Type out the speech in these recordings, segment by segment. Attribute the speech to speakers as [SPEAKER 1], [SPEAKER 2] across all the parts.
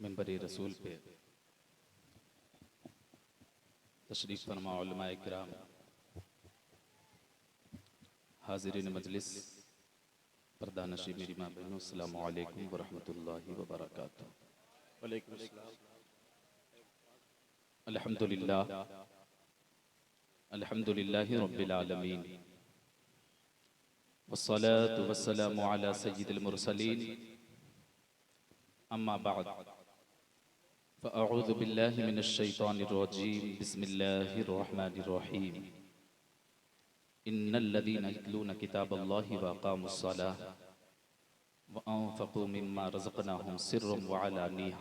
[SPEAKER 1] मिंबर रसूल पे तशरीफ़ फरमा उलमाए किराम, हाज़िरीन मजलिस, पर्दानशी मेरी माँ बहनों, अस्सलामु अलैकुम व रहमतुल्लाहि व बरकातुहू।
[SPEAKER 2] वालेकुम अस्सलाम।
[SPEAKER 1] अल्हम्दुलिल्लाह अल्हम्दुलिल्लाहि रब्बिल आलमीन, वस्सलातु वस्सलामु अला सय्यिदिल मुरसलीन, अम्मा बअद, फ़अऊज़ु बिल्लाहि मिनश शैतानिर रजीम, बिस्मिल्लाहिर रहमानिर रहीम। इन्नल्लज़ीना यत्लूना किताबल्लाहि व अक़ामुस्सलाह व अनफ़क़ू मिम्मा रज़क़नाहुम सिर्रन व अलानियह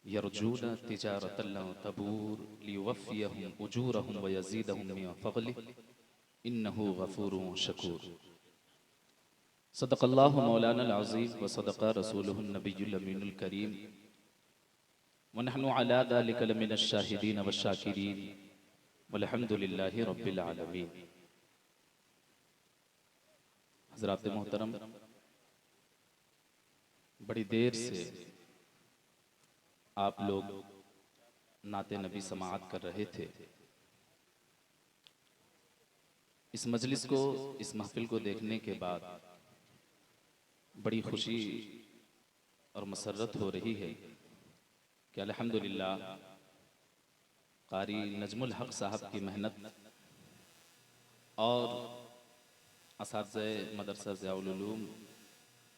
[SPEAKER 1] यरजूना तिजारतन लन तबूर लियुवफ़्फ़ियहुम उजूरहुम व यज़ीदहुम मिन फ़ज़लिहि इन्नहु गफ़ूरुन शकूर। सदक़ल्लाहु मौलानल अज़ीम व सदक़ रसूलुहुन नबियुल अमीनुल करीम व नहनु अला ज़ालिका लमिनश शाहिदीन व शाकिरीन वल्हम्दुलिल्लाहि रब्बिल आलमीन। हज़रात मोहतरम, बड़ी देर से आप लोग नाते नबी समाअत कर रहे थे। इस मजलिस को, इस महफिल को देखने के बाद बड़ी खुशी और मसर्रत हो रही है कि अल्हम्दुलिल्लाह कारी नजमुल हक साहब की मेहनत और असातिज़े मदरसा ज़ियाउल उलूम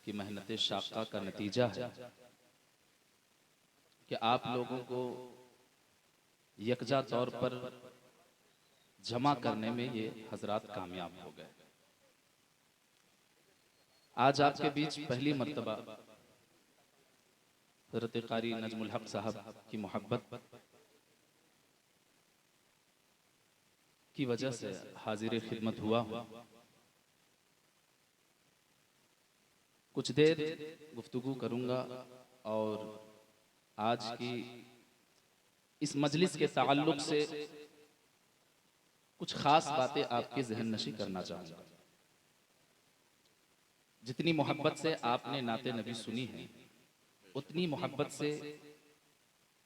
[SPEAKER 1] की मेहनत शाक़ा का नतीजा है कि आप लोगों को यकजा तौर पर जमा करने में ये हजरात कामयाब हो गए। आज आपके बीच पहली मर्तबा हज़रत कारी नजमुल हक साहब की मोहब्बत की वजह से हाजिर खिदमत हुआ हूँ। कुछ देर गुफ्तगू करूँगा और आज की इस मजलिस के ताल्लुक से कुछ ख़ास बातें आपके जहन नशी करना चाहूँगा। जितनी मोहब्बत से आपने नाते नबी सुनी है, उतनी मोहब्बत से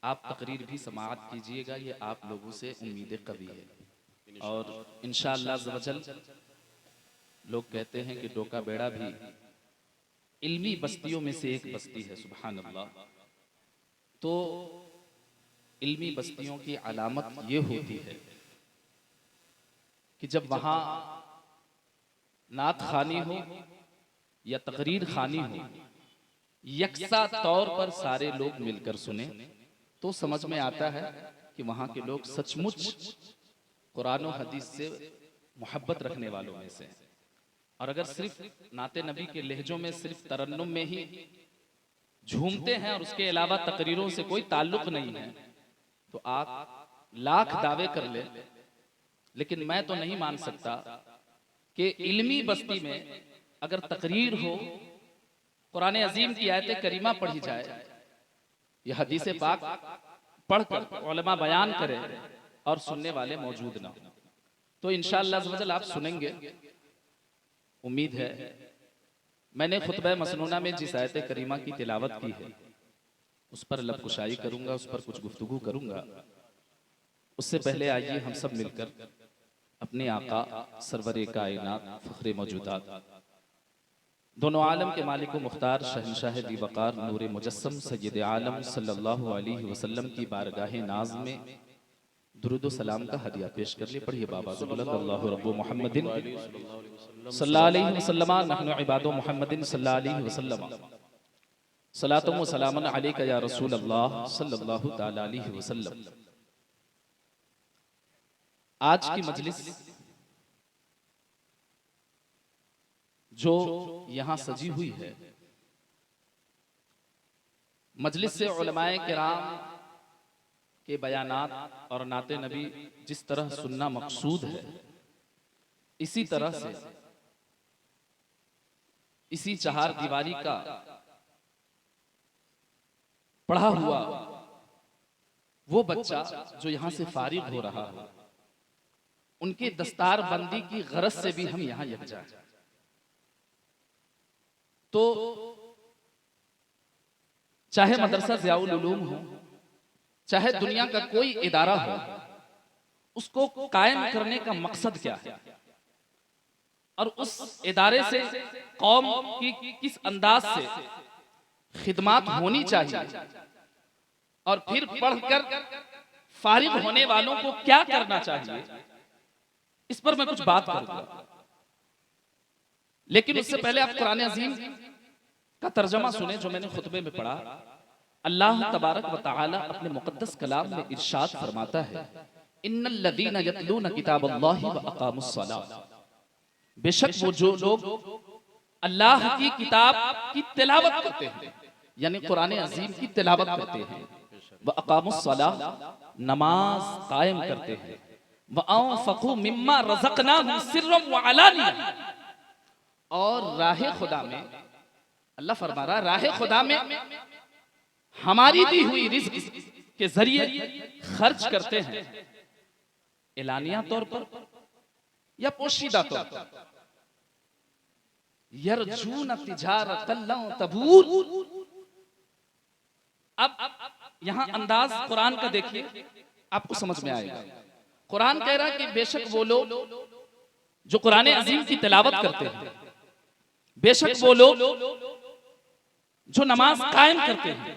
[SPEAKER 1] आप तकरीर भी समाअत कीजिएगा, ये आप लोगों से उम्मीद कवी है। और इंशाअल्लाह ज़वजल लोग कहते हैं कि डोका बेड़ा भी इल्मी बस्तियों में से एक बस्ती है, सुभान अल्लाह। तो इल्मी बस्तियों की अलामत ये होती है कि जब वहाँ नात खानी हो या तकरीर खानी हो, यकसा तौर पर सारे लोग मिलकर सुने, तो समझ में आता है कि वहाँ के लोग सचमुच कुरान और हदीस से मोहब्बत रखने वालों में से हैं। और अगर सिर्फ नाते नबी के लहजों में सिर्फ तरन्नुम में ही झूमते हैं और उसके अलावा तकरीरों से कोई ताल्लुक नहीं है, तो आप लाख दावे कर ले, लेकिन मैं तो नहीं मान सकता कि इल्मी बस्ती में अगर तकरीर हो, कुरान अजीम की आयत करीमा पढ़ी जाए या हदीस पाक पढ़कर उलमा बयान करें और सुनने वाले मौजूद ना हो, तो इंशाअल्लाह अज़्ज़ आप सुनेंगे। उम्मीद है मैंने खुतबा मसनूना में जिस आयत करीमा की तिलावत की है उस पर लब कुशाई करूंगा, उस पर कुछ गुफ्तगू करूंगा। उससे पहले आइए हम सब मिलकर अपने आका सरवरे कायनात फ़ख्रे मौजूदात दोनों आलम के मालिक व मुख्तार शहनशाह दी वक़ार नूर मुजस्सम सय्यद आलम सल्लल्लाहु अलैहि वसल्लम की बारगाह नाज में दुरूद सलाम का हदिया पेश कर ले। पढ़िए बाबा से बुलंद अल्लाहु रब्बु मुहम्मदिन सल्लल्लाहु अलैहि वसल्लम नहनु इबादु मुहम्मदिन सल्लल्लाहु अलैहि वसल्लम सलातुम व सलामुन अलैका या रसूल अल्लाह सल्लल्लाहु तआला अलैहि वसल्लम। आज की मजलिस जो यहाँ सजी हुई है, मजलिस से उलमाए किराम के बयानात और नाते नबी जिस तरह सुनना मकसूद है, इसी तरह से इसी चहार दीवारी का पढ़ा हुआ वो बच्चा जो यहाँ से फारिग हो रहा हो, उनके दस्तार बंदी की गरज से भी हम यहाँ यकजा हैं। तो चाहे मदरसा ज़ियाउल उलूम हो, चाहे दुनिया का कोई इदारा हो, उसको कायम करने का मकसद क्या है और उस इदारे से कौम की किस अंदाज से खिदमत होनी चाहिए और फिर पढ़कर फारिग होने वालों को क्या करना चाहिए, इस पर मैं कुछ बात करूंगा। लेकिन उससे पहले आप कुरान अजीम का तर्जमा सुने जो मैंने खुतबे में पढ़ा। अल्लाह तबारक व तआला अपने मुकद्दस कलाम में इरशाद फरमाता है, इन्नल लदीना यतलूना किताबल्लाहि व अकामुस्सलाह, बेशक वो जो लोग अल्लाह की किताब की तिलावत करते हैं, यानी कुरान अजीम की तिलावत करते हैं, व अकामुस्सलाह, नमाज कायम करते हैं, व अनफकू मिम्मा रज़क़नाहुम सिर्रम व अलानिया, और राह खुदा में, अल्लाह फरमा रहा राह खुदा में हमारी दी हुई रिज़्क़ के जरिए खर्च करते हैं, एलानिया तौर पर या पोशीदा तौर पर। यरजून तिजारतन लन तबूर, अब यहां अंदाज कुरान का देखिए, आपको समझ में आएगा। कुरान कह रहा है कि बेशक वो लोग जो कुरान अजीम की तिलावत करते हैं, बेशक वो लोग जो नमाज कायम करते हैं,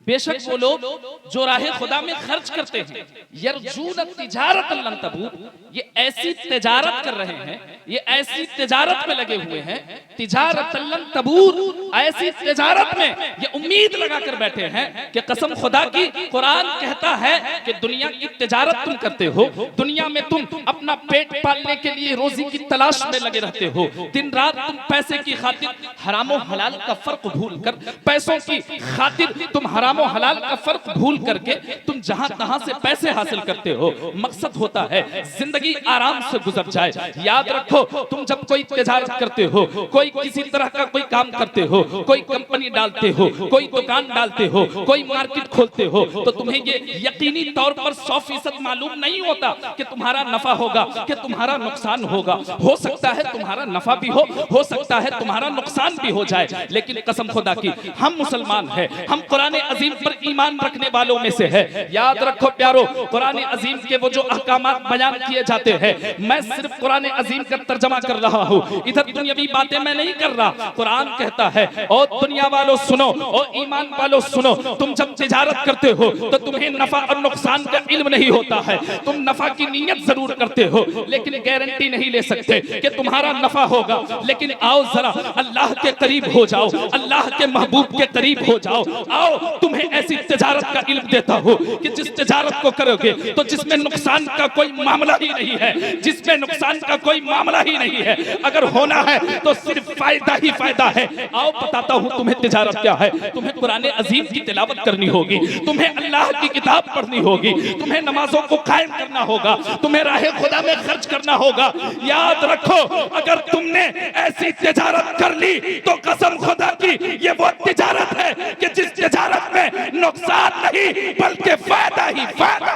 [SPEAKER 1] बेशक वो लोग जो राह खुदा में खर्च करते हैं, यरजून तिजारतन लन तबूर, ये ऐसी तिजारत कर रहे हैं, ये ऐसी तिजारत में लगे हुए हैं, तिजारतन लन तबूर, ऐसी तिजारत में ये उम्मीद लगा कर बैठे हैं कि कसम खुदा की, कुरान कहता है कि दुनिया की तिजारत तुम करते हो, दुनिया में तुम अपना पेट पालने के लिए रोजी की तलाश में लगे रहते हो, दिन रात तुम पैसे की खातिर हराम और हलाल का फर्क भूल कर, पैसों की खातिर तुम हराम और हलाल का फर्क भूल करके तुम जहां तहां से पैसे हासिल करते हो। मकसद होता है जिंदगी आराम से गुजर जाए। याद रखो, तुम जब कोई तिजारत करते हो, कोई किसी तरह का कोई काम करते हो, कोई कंपनी डालते हो, कोई दुकान डालते हो, कोई मार्केट खोलते हो, तो तुम्हें ये यकीनी तौर पर 100% मालूम नहीं होता कि तुम्हारा नफा होगा कि तुम्हारा नुकसान होगा। हो सकता है तुम्हारा नफा भी हो सकता है तुम्हारा नुकसान भी हो जाए, लेकिन कसम खुदा की हम मुसलमान हैं, हम कुरान अजीम पर ईमान रखने वालों में से है। याद रखो प्यारो, कुरान अजीम के वो जो अहकामात बयान किए जाते हैं, मैं सिर्फ कुरान अजीम का तर्जमा कर रहा हूँ, इधर दुनियावी बातें मैं नहीं कर रहा। कुरान कहता है, और दुनिया वालों सुनो, और ईमान वालों सुनो, तुम जब तिजारत करते हो तो तुम्हें नफा और नुकसान का इल्म नहीं होता है। तुम नफा की नीयत जरूर करते हो, लेकिन गारंटी नहीं ले सकते कि तुम्हारा नफा होगा। लेकिन आओ जरा अल्लाह के करीब हो जाओ, अल्लाह के महबूब के करीब हो जाओ। आओ तुम्हें ऐसी तिजारत का इल्म देता हूँ कि जिस तिजारत को करोगे तो जिसमें नुकसान का कोई मामला ही नहीं है, जिसमें नुकसान का कोई मामला ही नहीं है, अगर होना है तो सिर्फ फायदा ही फायदा है। आओ बताता हूँ तुम्हें तिजारत क्या है। तुम्हें कुरान अजीम की तिलावत करनी होगी, तुम्हें अल्लाह की किताब पढ़नी होगी, तुम्हें नमाजों को कायम करना होगा, तुम्हें राह खुदा में खर्च करना होगा। याद रखो, अगर तुमने ऐसी तिजारत कर ली तो कसम खुदा की ये वो तिजारत है कि जिस तिजारत में नुकसान नहीं बल्कि फायदा ही फायदा।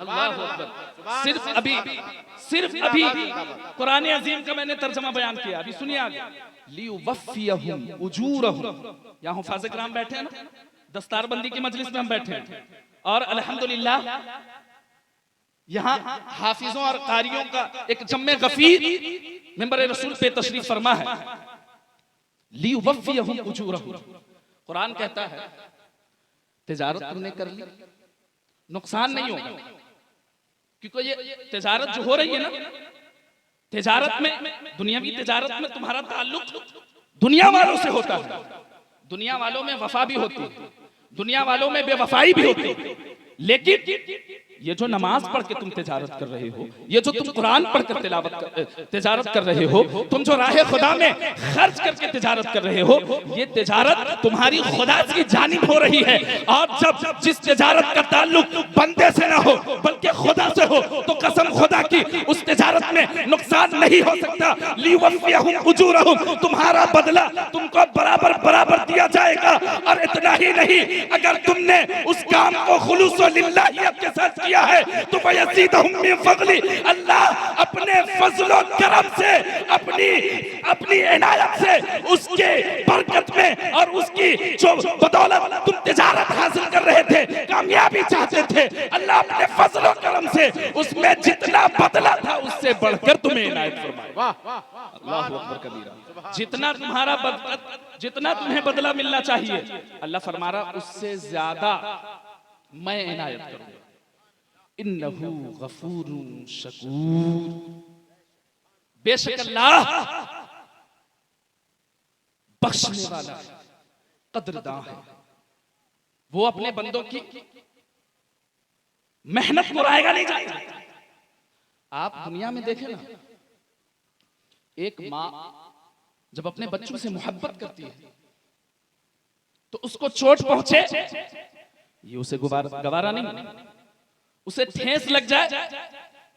[SPEAKER 1] अल्लाह अकबर। सिर्फ अभी कुरान अजीम का मैंने तर्जमा बयान किया, अभी सुनिए आगे। लियुवफ़्फ़ियहुम उजूरहुम, यहाँ हुफ़ाज़ किराम बैठे हैं ना, दस्तारबंदी की मजलिस में हम बैठे हैं, और अल्हम्दुलिल्लाह यहाँ हाफिजों और कारियों का एक जम्मे गफीर मिंबर रसूल पे तशरीफ फरमा है। लियुवफ़्फ़ियहुम उजूरहुम, कुरान कहता है तिजारत तुमने कर ली, नुकसान नहीं होगा, क्योंकि ये तिजारत जो हो रही है ना, तिजारत में, दुनियावी तिजारत में तुम्हारा ताल्लुक दुनिया वालों से होता है। दुनिया वालों में वफा भी होती है, दुनिया वालों में बेवफाई भी होती है, लेकिन ये जो नमाज पढ़ के तुम तिजारत कर रहे हो, ये जो तुम कुरान पढ़ कर तिजारत कर रहे हो, तुम जो राह खुदा में खर्च करके तिजारत कर रहे हो, ये तिजारत तुम्हारी खुदा की जानिब हो रही है। और जब जिस तिजारत का ताल्लुक बंदे से ना हो बल्कि खुदा से हो, तो कसम खुदा की उस तिजारत में नुकसान नहीं हो सकता। लियुवफ़्फ़ियहुम उजूरहुम, तुम्हारा बदला तुमको बराबर बराबर दिया जाएगा। और इतना ही नहीं, अगर तुमने उस काम को खुलूस व लिल्लाहियत के साथ किया है तो वयज़ीदहुम मिन फ़ज़ली, अल्लाह अपने फज़्ल करम से, अपनी इनायत से, उसके बरकत में और उसकी जो बदौलत तुम तिजारत हासिल कर रहे थे, कामयाबी चाहते थे, अल्लाह अपने फज़्ल करम से उसमें जितना बदला था उससे बढ़कर तुम्हें इनायत फरमाए। अल्लाहु अकबर कबीरा। जितना तुम्हें बदला मिलना चाहिए, अल्लाह फरमा रहा उससे ज्यादा मैं इनायत करूंगा। इन्नहु गफूरुन शकूर, बेशक अल्लाह बख्शने वाला कदरदान है। वो अपने बंदों की मेहनत को रायगा नहीं जाता। आप दुनिया में देखें ना, एक माँ जब अपने बच्चों से मोहब्बत करती है तो उसको चोट पहुंचे ये उसे गवारा नहीं, उसे ठेस लग जाए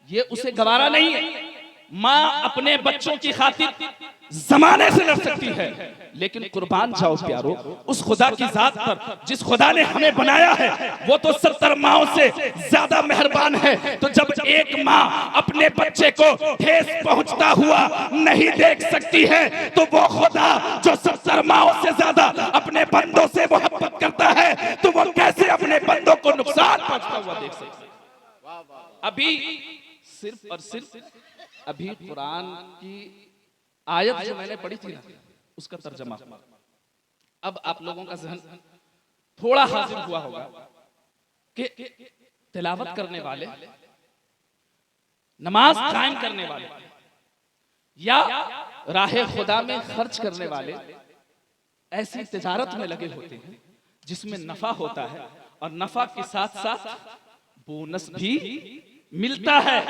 [SPEAKER 1] ये उसे गवारा नहीं है। माँ अपने बच्चों की खातिर जमाने से लड़ सकती है, लेकिन कुर्बान जाओ प्यारो उस खुदा की जात पर जिस खुदा ने हमें बनाया है, वो तो 70 माओं से ज्यादा मेहरबान है। तो जब एक माँ अपने बच्चे को ठेस पहुंचता हुआ नहीं देख सकती है, तो वो खुदा जो 70 माओं से ज्यादा अपने बंदों से मोहब्बत करता है, तो वो कैसे अपने बंदों को नुकसान पहुंचता हुआ देख सकता है। अभी सिर्फ और सिर्फ अभी कुरान की आयत जो मैंने पढ़ी थी ना, उसका तर्जमा अब आप लोगों का ज़हन थोड़ा हाजिर हुआ होगा कि तिलावत करने वाले, नमाज कायम करने वाले या राहे खुदा में खर्च करने वाले ऐसी तिजारत में लगे होते हैं जिसमें नफा होता है और नफा के साथ साथ बोनस भी मिलता है।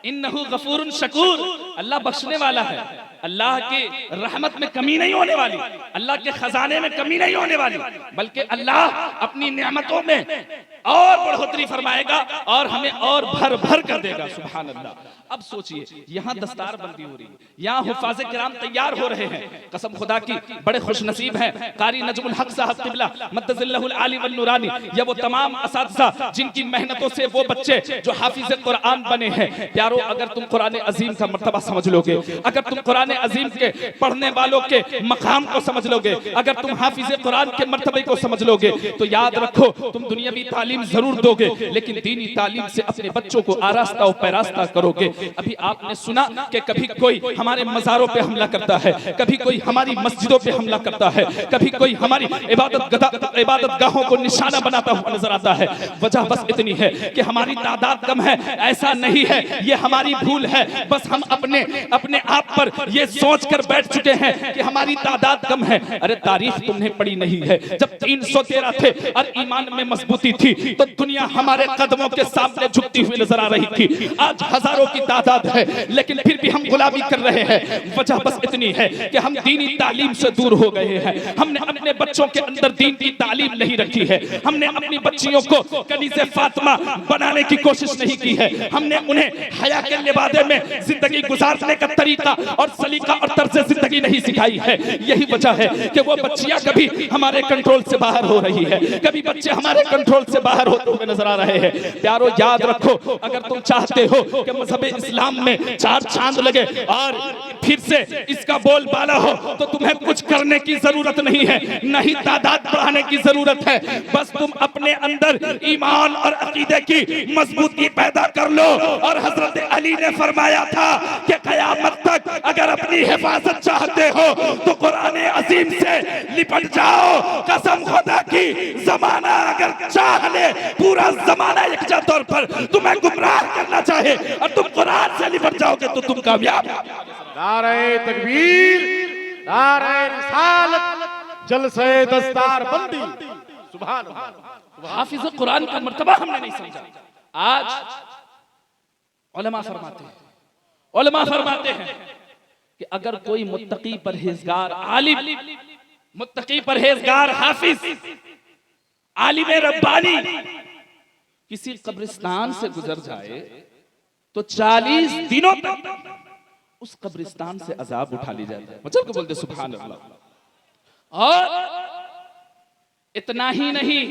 [SPEAKER 1] इन्नहु गफूरुन शकूर, अल्लाह बख्शने वाला है, अल्लाह के रहमत में कमी नहीं होने वाली, अल्लाह के खजाने में कमी नहीं होने वाली, बल्कि अल्लाह अपनी नेमतों में और बढ़ोतरी फरमाएगा और हमें और भर भर कर देगा। सुभान अल्लाह। अब सोचिए, यहाँ दस्तार बंदी हो रही है, यहाँ हुफ़ाज़े किराम तैयार हो रहे हैं। कसम खुदा की बड़े खुश नसीब हैं कारी नजमुल हक साहब क़िबला मद्दज़िल्लहुल आली वल नूरानी, या वो तमाम असातिज़ा जिनकी मेहनतों से वो बच्चे जो हाफिज़ कुरान बने हैं। प्यारो, अगर तुम कुरान अजीम का मर्तबा समझ लोगे, अगर तुम कुरान अजीम के पढ़ने वालों के मकाम को समझ लोगे, अगर तुम हाफिज़ कुरान के मर्तबे को समझ लोगे, तो याद रखो तुम दुनियावी तालीम जरूर दोगे, लेकिन दीनी तालीम से अपने बच्चों को आरास्ता और पैरास्ता करोगे। अभी आपने सुना कि कभी कोई हमारे मज़ारों पे हमला करता है, कभी कोई हमारी मस्जिदों पे हमला करता है, कभी कोई हमारी इबादत गाहों को निशाना बनाता हुआ नजर आता है। वजह बस इतनी है कि हमारी तादाद कम है। ऐसा नहीं है, ये हमारी भूल है, बस हम अपने आप पर ये सोच कर बैठ चुके हैं कि हमारी तादाद कम है। अरे तारीख तुमने पढ़ी नहीं है, जब 313 थे और ईमान में मजबूती थी तो दुनिया हमारे कदमों के सामने झुकती हुई नजर आ रही थी। आज हजारों की तादाद है, लेकिन फिर भी हम गुलामी कर रहे हैं। वजह बस इतनी है कि हम दीनी तालीम से दूर हो गए हैं। हमने अपने बच्चों के अंदर दीन की तालीम नहीं रखी है। हमने अपनी बच्चियों को कनीज़े फातिमा बनाने की कोशिश नहीं की है। हमने उन्हें हया के लिबादे में जिंदगी गुजारने का तरीका और सलीका और तर्ज जिंदगी नहीं सिखाई है। यही वजह है कि वो बच्चियां कभी हमारे कंट्रोल से बाहर हो रही है, कभी बच्चे हमारे कंट्रोल से बाहर होते हुए नजर आ रहे हैं। प्यारो, याद रखो, अगर तुम चाहते हो कि मजहब इस्लाम में 4 चांद लगे और फिर से इसका बोलबाला हो, तो तुम्हें कुछ करने की जरूरत नहीं है, नहीं तादाद बढ़ाने की जरूरत है। बस तुम अपने अंदर ईमान और अकीदे की मजबूती पैदा कर लो। और हजरत अली ने फरमाया था कि क़यामत तक अगर अपनी हिफाजत चाहते हो तो कुरान अजीम से लिपट जाओ। कसम खुदा की, जमाना अगर चाह ले, पूरा जमाना यकजा तौर पर तुम्हें गुमराह करना चाहे और तुम कुरान से लिपट जाओगे तो तुम कामयाब।
[SPEAKER 2] नारे तकबीर, नारे रिसालत, जलसे दस्तार बंदी। सुभान अल्लाह।
[SPEAKER 1] हाफिज़ कुरान का मर्तबा हमने नहीं समझा। आज उलमा फरमाते हैं कि अगर कोई मुत्तकी परहेजगार आलिम, मुत्तकी परहेजगार हाफिज, आलिम रब्बानी किसी कब्रिस्तान से गुजर जाए तो 40 दिनों तक उस कब्रिस्तान से अजाब उठा ली जाती है। मतलब को बोलते सुभान अल्लाह। और इतना ही नहीं,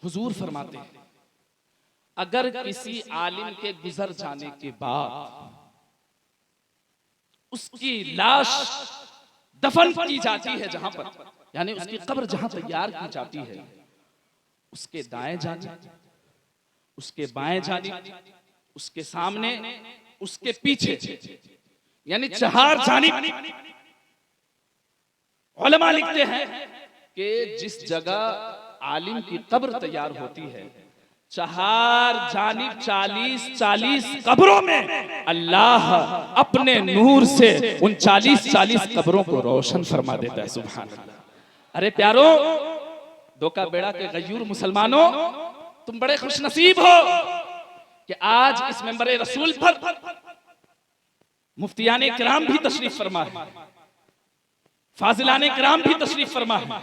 [SPEAKER 1] हुजूर फरमाते हैं अगर किसी आलिम के गुजर जाने के बाद उसकी लाश दफन की जाती है जहां पर, यानी उसकी कब्र जहां तैयार की जाती है, उसके दाएं जानिब, उसके बाएं जानिब, उसके सामने, उसके पीछे, यानी चार जानिब उलमा लिखते हैं कि जिस जगह आलिम की कब्र तैयार होती है, चार जानिब 40-40 कब्रों में अल्लाह अपने नूर से उन 40-40 कब्रों को रोशन फरमा देता है। सुभान अल्लाह। अरे प्यारो, दो का बेड़ा के गयूर मुसलमानों, तुम बड़े खुशनसीब हो कि आज इस मेंबर रसूल पर मुफ्तियाने किराम भी तशरीफ फरमा है, फाजिलाने किराम भी तशरीफ फरमा है,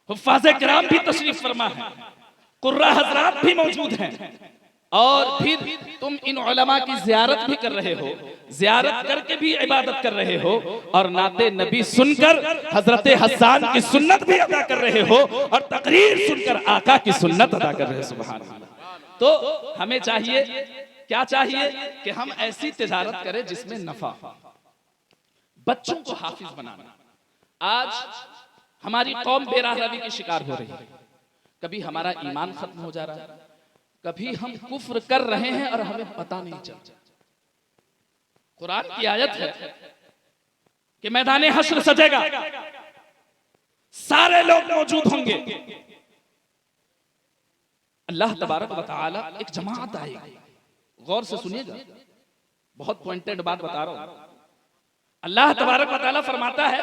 [SPEAKER 1] हुफ्फाज़े किराम भी तशरीफ फरमा है, कुर्रा हजरात भी मौजूद हैं, और फिर तुम इन उलमा की जियारत भी कर रहे हो, जियारत करके भी इबादत कर रहे हो, और नाते नबी सुनकर हजरत हसन की सुन्नत भी अदा कर रहे हो, और तकरीर सुनकर आका की सुन्नत अदा कर रहे हो। सुभान अल्लाह। तो हमें चाहिए, क्या चाहिए कि हम ऐसी तिजारत करें जिसमें नफा, बच्चों को हाफिज बनाना। आज हमारी कौम बेराहवी की शिकार हो रही है, कभी हमारा ईमान खत्म हो जा रहा है, कभी हम कुफ्र कर रहे हैं और हमें पता नहीं चलता। कुरान की आयत है कि मैदान हश्र सजेगा, सारे लोग मौजूद होंगे, अल्लाह तबारक व तआला एक जमात आएगी। गौर से सुनिएगा, बहुत पॉइंटेड बात बता रहा हूं। अल्लाह तबारक व तआला फरमाता है,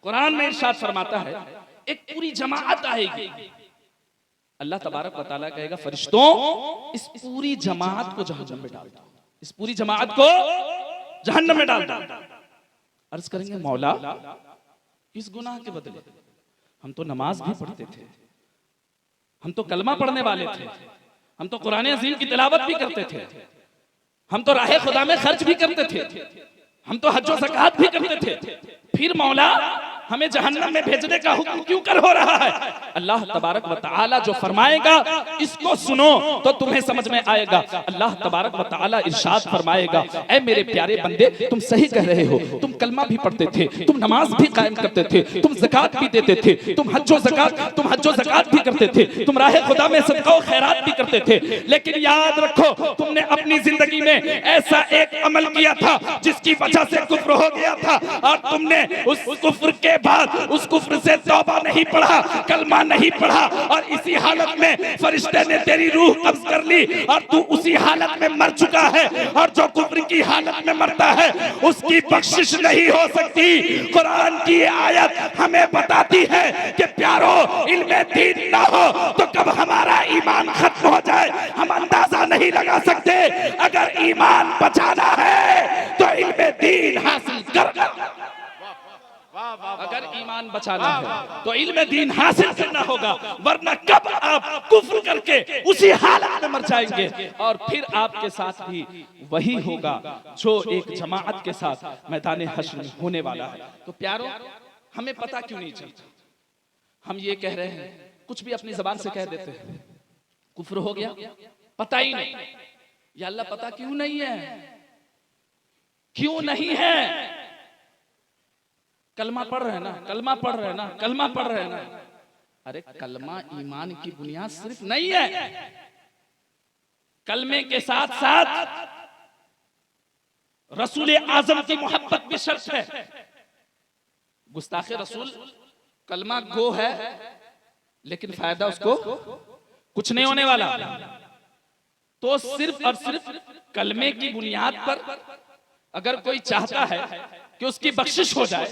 [SPEAKER 1] कुरान में इरशाद फरमाता है, एक पूरी जमात आएगी। अल्लाह तबारक व तआला कहेगा, फरिश्तों इस पूरी जमात को जहन्नम में डाल दो, इस पूरी जमात को जहन्नम में डाल दो। अर्ज करेंगे, मौला किस गुनाह के बदले? हम तो नमाज भी पढ़ते थे, हम तो कलमा पढ़ने वाले थे, हम तो कुरान अज़ीम की तिलावत भी करते थे, हम तो राहे खुदा में खर्च भी करते थे, हम तो हज और ज़कात भी करते थे, फिर मौला हमें जहन्नम में भेजने का हुक्म क्यों कर हो रहा है? अल्लाह तबारक व तआला जो फरमाएगा इसको सुनो तो तुम्हें समझ में आएगा। अल्लाह तबारक व तआला इरशाद फरमाएगा, ऐ मेरे प्यारे बंदे, तुम सही कह रहे हो, तुम कलमा भी पढ़ते थे, तुम नमाज भी कायम करते थे, तुम ज़कात भी देते थे, तुम हज और ज़कात भी करते थे, तुम राहे खुदा में सदका और खैरात भी करते थे, लेकिन याद रखो तुमने अपनी जिंदगी में ऐसा एक अमल किया था जिसकी वजह से कुफ्र हो गया था, और तुमने उस कुफ्र के बाद उस कुफ्र से तौबा नहीं पढ़ा, कलमा नहीं पढ़ा, और इसी हालत में फरिश्ते ने तेरी रूह कब्ज कर ली और तू उसी हालत में मर चुका है। और जो कुफ्र की हालत में मरता है उसकी बख्शिश नहीं हो सकती। कुरान की आयत हमें बताती है कि प्यारो, इल्मे दीन ना हो तो कब हमारा ईमान खत्म हो जाए हम अंदाजा नहीं लगा सकते। अगर ईमान बचाना है तो इल्मे दीन हासिल करना, अगर ईमान बचाना है तो इल्म दीन हासिल करना होगा, वरना कब आप कुफ्र करके उसी हालत में मर जाएंगे और फिर आपके साथ भी वही होगा जो एक जमात के साथ मैदान हश्र में होने वाला है। तो प्यारो, हमें पता क्यों नहीं चलता? हम ये कह रहे हैं, कुछ भी अपनी जबान से कह देते हैं, कुफ्र हो गया, पता ही नहीं। या अल्लाह पता क्यों नहीं है? क्यों नहीं है? कलमा पढ़ रहे ना, कलमा पढ़ रहे ना, कलमा पढ़ रहे ना। अरे कलमा ईमान की बुनियाद सिर्फ नहीं है, कलमे के साथ साथ रसूल आजम की मोहब्बत भी शर्त है। गुस्ताखे रसूल कलमा गो है, लेकिन फायदा उसको कुछ नहीं होने वाला। तो सिर्फ और सिर्फ कलमे की बुनियाद पर अगर कोई चाहता है कि उसकी बख्शिश हो जाए,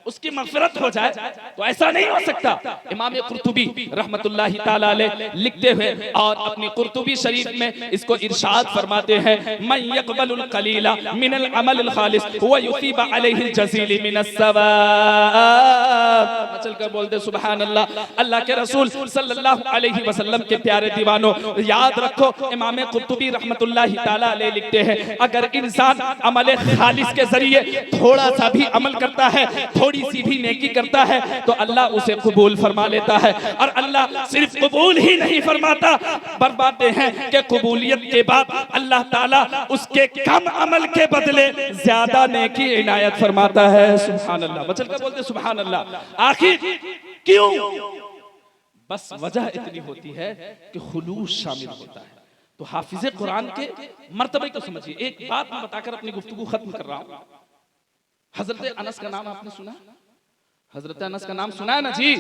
[SPEAKER 1] उसकी मग़फ़िरत हो जाए, तो ऐसा नहीं हो सकता। इमाम कुर्तुबी रहमतुल्लाहि ताला अलैह लिखते हुए और अपनी कुर्तुबी शरीफ में इसको इरशाद फरमाते हैं, मन यक़बलुल क़लीला मिनल अमलिल ख़ालिस व युसीब अलैहिल जज़ील मिनस सवाब। चल कर बोल दे सुभान अल्लाह। अल्लाह के रसूल सल्लल्लाहु अलैहि वसल्लम के प्यारे दीवानों, याद रखो, इमाम कुर्तुबी रहमतुल्लाहि ताला अलैह लिखते हैं, अगर इंसान अमल खालिस के जरिए थोड़ा सा भी अमल करता है,
[SPEAKER 3] थोड़ी सी भी नेकी करता है तो अल्लाह उसे कबूल फरमा लेता है। और अल्लाह सिर्फ कबूल ही नहीं फरमाता, फरमाते हैं कि कबूलियत के बाद अल्लाह ताला उसके कम अमल के बदले ज्यादा नेकी इनायत फरमाता है। सुभान अल्लाह, बचल कर बोलते सुभान अल्लाह। आखिर क्यों? बस वजह इतनी होती है कि खुलूस शामिल होता है। तो हाफिज़े कुरान के मर्तबे को समझिए। एक बात मैं बताकर अपनी गुफ्तगू खत्म कर रहा हूं। हजरत अनस का नाम आपने सुना? हजरत अनस का नाम सुना है ना जी?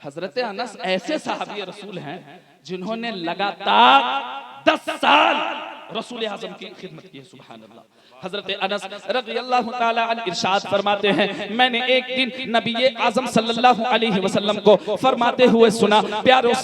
[SPEAKER 3] हजरत अनस ऐसे सहाबी रसूल हैं जिन्होंने लगातार 10 साल रसूल आज़म की खिदमत की है। सुभान अल्लाह। हजरत अनस रज़ियल्लाहु ताला अन्हु इरशाद फरमाते हैं, मैंने एक दिन नबी आज़म सल्लल्लाहु अलैहि वसल्लम को फरमाते हुए सुना, प्यारे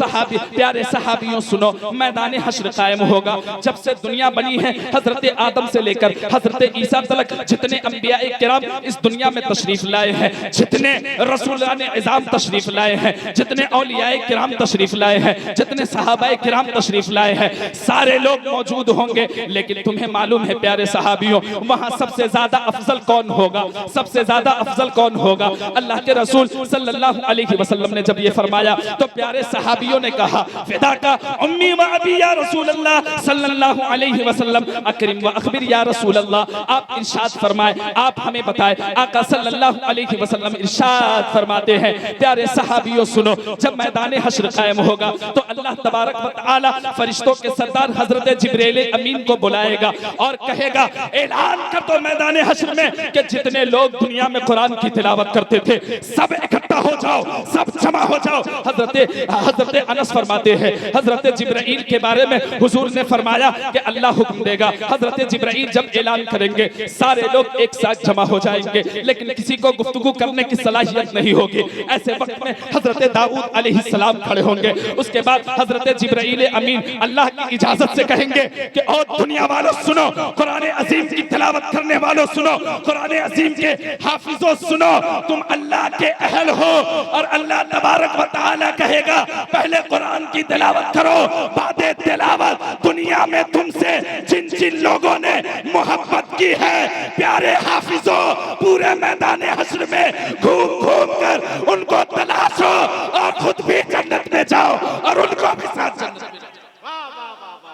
[SPEAKER 3] सहाबियों सुनो, मैदान हश्र कायम होगा। जब से दुनिया बनी है हजरत आदम से लेकर हजरत ईसा तक जितने अंबिया किराम इस दुनिया में तशरीफ लाए हैं, जितने रसूलान इज़ाम तशरीफ लाए हैं, जितने औलियाए किराम तशरीफ लाए हैं, जितने सहाबाए किराम तशरीफ लाए हैं, सारे लोग मौजूद होंगे। लेकिन तुम्हें मालूम है प्यारे सहाबियों, वहां सबसे ज्यादा अफजल कौन होगा? सबसे ज्यादा अफजल कौन होगा? अल्लाह के रसूल सल्लल्लाहु अलैहि वसल्लम ने जब ये फरमाया तो प्यारे सहाबियों ने कहा, फिदा का उम्मी व अबी या रसूल अल्लाह सल्लल्लाहु अलैहि वसल्लम, अकरिम व अखबिर या रसूल अल्लाह, आप इरशाद फरमाए, आप हमें बताएं। आका सल्लल्लाहु अलैहि वसल्लम इरशाद फरमाते हैं, प्यारे सहाबियों सुनो, जब मैदान हश्र कायम होगा तो अल्लाह तबारक व तआला फरिश्तों के सरदार हजरत जिब्रील अमीन को बुलाएगा और कहेगा, ऐलान कर दो मैदान हश्र में कि जितने लोग दुनिया में कुरान की तिलावत करते थे सब इकट्ठा हो जाओ, सब जमा हो जाओ। हजरत अनस फरमाते हैं, हजरत जिब्रील के बारे में हुजूर ने फरमाया कि अल्लाह हुक्म देगा, हजरत जिब्रील जब ऐलान करेंगे सारे लोग एक साथ जमा हो जाएंगे, लेकिन किसी को गुफ्तगू करने की सलाहियत नहीं होगी। ऐसे वक्त में हजरत दाऊद अलैहिस्सलाम खड़े होंगे। उसके बाद हजरत जिब्रील अमीन अल्लाह की इजाजत से कहेंगे कि और दुनिया वालों सुनो, कुरान अजीम की तिलावत करने वालों सुनो, कुरान अजीम के हाफिजों सुनो, तुम अल्लाह के अहल हो। और अल्लाह तबारक व तआला कहेगा, पहले कुरान की तिलावत करो, बाद तिलावत दुनिया में तुमसे जिन जिन लोगों ने मोहब्बत की है प्यारे हाफिजों, पूरे मैदान हश्र में घूम घूम कर उनको तलाशो और खुद भी जन्नत में जाओ और उनको भी साथ जन्नत में जाओ।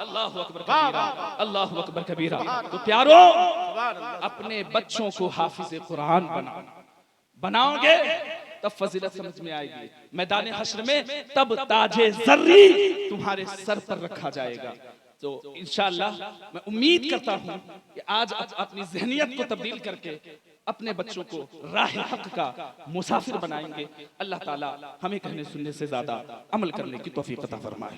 [SPEAKER 3] अल्लाहु अकबर कबीरा, अल्लाहु अकबर कबीरा। तो प्यारो, अपने बच्चों को हाफिज़ कुरान बनाओगे तब फजीलत समझ में आएगी। मैदान हश्र में तब ताजे ज़र्री तुम्हारे सर पर रखा जाएगा। तो इंशाअल्लाह मैं उम्मीद करता हूं कि आज अपनी ज़हनियत को तब्दील करके अपने बच्चों को राह हक का मुसाफिर बनाएंगे। अल्लाह ताला हमें कहने सुनने से ज्यादा अमल करने की तौफीक अता फरमाए।